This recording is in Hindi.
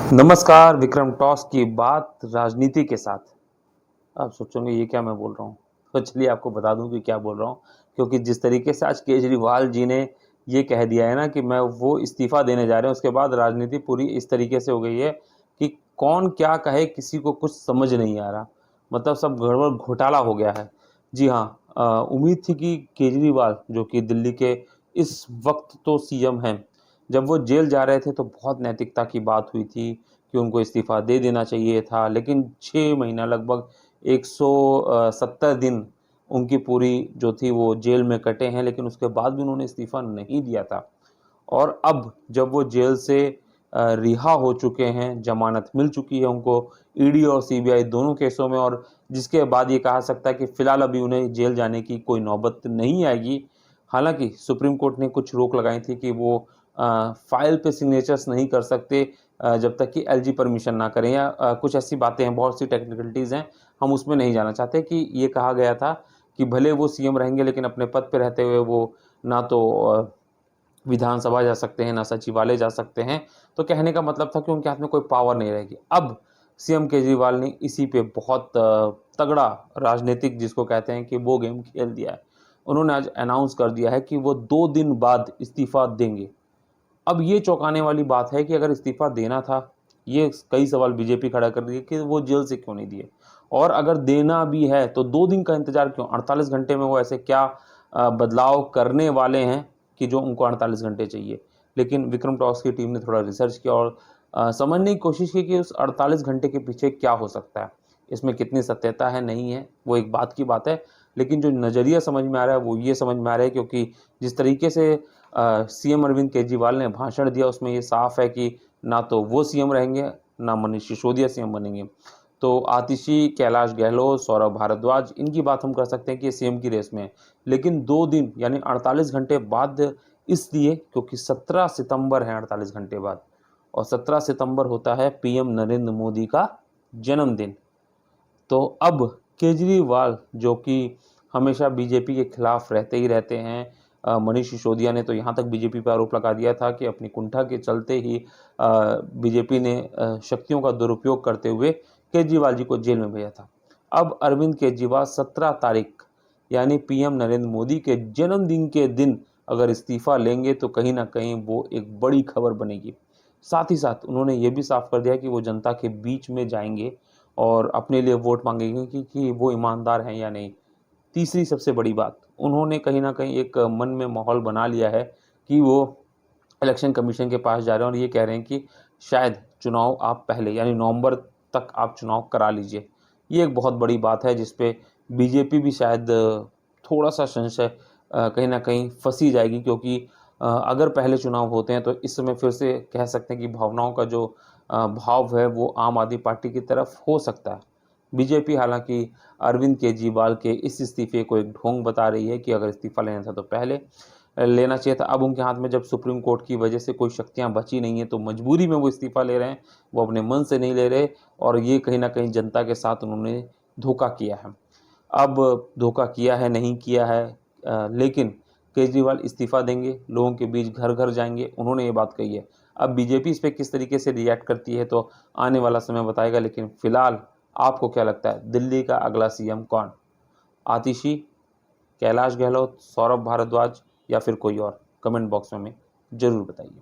नमस्कार, विक्रम टॉस की बात राजनीति के साथ। आप सोचोगे ये क्या मैं बोल रहा हूँ? तो चलिए आपको बता दूँ कि क्या बोल रहा हूँ, क्योंकि जिस तरीके से आज केजरीवाल जी ने ये कह दिया है ना कि मैं वो इस्तीफ़ा देने जा रहे हैं, उसके बाद राजनीति पूरी इस तरीके से हो गई है कि कौन क्या कहे किसी को कुछ समझ नहीं आ रहा। मतलब सब गड़बड़ घोटाला हो गया है। जी हाँ, उम्मीद थी कि केजरीवाल जो कि दिल्ली के इस वक़्त तो सीएम हैं, जब वो जेल जा रहे थे तो बहुत नैतिकता की बात हुई थी कि उनको इस्तीफ़ा दे देना चाहिए था, लेकिन 6 महीना लगभग 170 दिन उनकी पूरी जो थी वो जेल में कटे हैं, लेकिन उसके बाद भी उन्होंने इस्तीफ़ा नहीं दिया था। और अब जब वो जेल से रिहा हो चुके हैं, ज़मानत मिल चुकी है उनको ईडी और सीबीआई दोनों केसों में, और जिसके बाद ये कहा सकता है कि फ़िलहाल अभी उन्हें जेल जाने की कोई नौबत नहीं आएगी। हालाँकि सुप्रीम कोर्ट ने कुछ रोक लगाई थी कि वो फ़ाइल पे सिग्नेचर्स नहीं कर सकते जब तक कि एलजी परमिशन ना करें, या कुछ ऐसी बातें हैं, बहुत सी टेक्निकलिटीज़ हैं, हम उसमें नहीं जाना चाहते। कि ये कहा गया था कि भले वो सीएम रहेंगे लेकिन अपने पद पे रहते हुए वो ना तो विधानसभा जा सकते हैं, ना सचिवालय जा सकते हैं। तो कहने का मतलब था कि उनके हाथ में कोई पावर नहीं रहेगी। अब सीएम केजरीवाल ने इसी पे बहुत तगड़ा राजनीतिक जिसको कहते हैं कि वो गेम खेल दिया है। उन्होंने आज अनाउंस कर दिया है कि वो 2 दिन बाद इस्तीफ़ा देंगे। अब ये चौंकाने वाली बात है कि अगर इस्तीफ़ा देना था, ये कई सवाल बीजेपी खड़ा कर रही है कि वो जेल से क्यों नहीं दिए? और अगर देना भी है तो 2 दिन का इंतज़ार क्यों? 48 घंटे में वो ऐसे क्या बदलाव करने वाले हैं कि जो उनको 48 घंटे चाहिए? लेकिन विक्रम टॉस की टीम ने थोड़ा रिसर्च किया और समझने की कोशिश की कि उस 48 घंटे के पीछे क्या हो सकता है? इसमें कितनी सत्यता है, नहीं है, वो एक बात की बात है। लेकिन जो नज़रिया समझ में आ रहा है, वो ये समझ में आ रहा है, क्योंकि जिस तरीके से सीएम अरविंद केजरीवाल ने भाषण दिया उसमें ये साफ है कि ना तो वो सीएम रहेंगे, ना मनीष सिसोदिया सीएम बनेंगे। तो आतिशी, कैलाश गहलोत, सौरभ भारद्वाज, इनकी बात हम कर सकते हैं कि ये सीएम की रेस में हैं। लेकिन 2 दिन यानी 48 घंटे बाद इसलिए क्योंकि 17 सितंबर है 48 घंटे बाद, और 17 सितंबर होता है पीएम नरेंद्र मोदी का जन्मदिन। तो अब केजरीवाल जो कि हमेशा बीजेपी के खिलाफ रहते ही रहते हैं, मनीष सिसोदिया ने तो यहाँ तक बीजेपी पर आरोप लगा दिया था कि अपनी कुंठा के चलते ही बीजेपी ने शक्तियों का दुरुपयोग करते हुए केजरीवाल जी को जेल में भेजा था। अब अरविंद केजरीवाल 17 तारीख यानी पीएम नरेंद्र मोदी के जन्मदिन के दिन अगर इस्तीफा लेंगे तो कहीं ना कहीं वो एक बड़ी खबर बनेगी। साथ ही साथ उन्होंने ये भी साफ कर दिया कि वो जनता के बीच में जाएंगे और अपने लिए वोट मांगेंगे कि वो ईमानदार हैं या नहीं। तीसरी सबसे बड़ी बात, उन्होंने कहीं न कहीं एक मन में माहौल बना लिया है कि वो इलेक्शन कमीशन के पास जा रहे हैं और ये कह रहे हैं कि शायद चुनाव आप पहले यानी नवंबर तक आप चुनाव करा लीजिए। ये एक बहुत बड़ी बात है जिस पे बीजेपी भी शायद थोड़ा-सा संशय कहीं न कहीं फँसी जाएगी, क्योंकि अगर पहले चुनाव होते हैं तो इस समय फिर से कह सकते हैं कि भावनाओं का जो भाव है वो आम आदमी पार्टी की तरफ हो सकता है। बीजेपी हालाँकि अरविंद केजरीवाल के इस इस्तीफ़े को एक ढोंग बता रही है कि अगर इस्तीफ़ा लेना था तो पहले लेना चाहिए था। अब उनके हाथ में जब सुप्रीम कोर्ट की वजह से कोई शक्तियाँ बची नहीं हैं तो मजबूरी में वो इस्तीफ़ा ले रहे हैं, वो अपने मन से नहीं ले रहे, और ये कहीं न कहीं जनता के साथ उन्होंने धोखा किया है। अब धोखा किया है, नहीं किया है, लेकिन केजरीवाल इस्तीफ़ा देंगे, लोगों के बीच घर-घर जाएँगे, उन्होंने ये बात कही है। अब बीजेपी इस पे किस तरीके से रिएक्ट करती है तो आने वाला समय बताएगा, लेकिन फ़िलहाल आपको क्या लगता है दिल्ली का अगला सीएम कौन? आतिशी, कैलाश गहलोत, सौरभ भारद्वाज या फिर कोई और? कमेंट बॉक्स में हमें ज़रूर बताइए।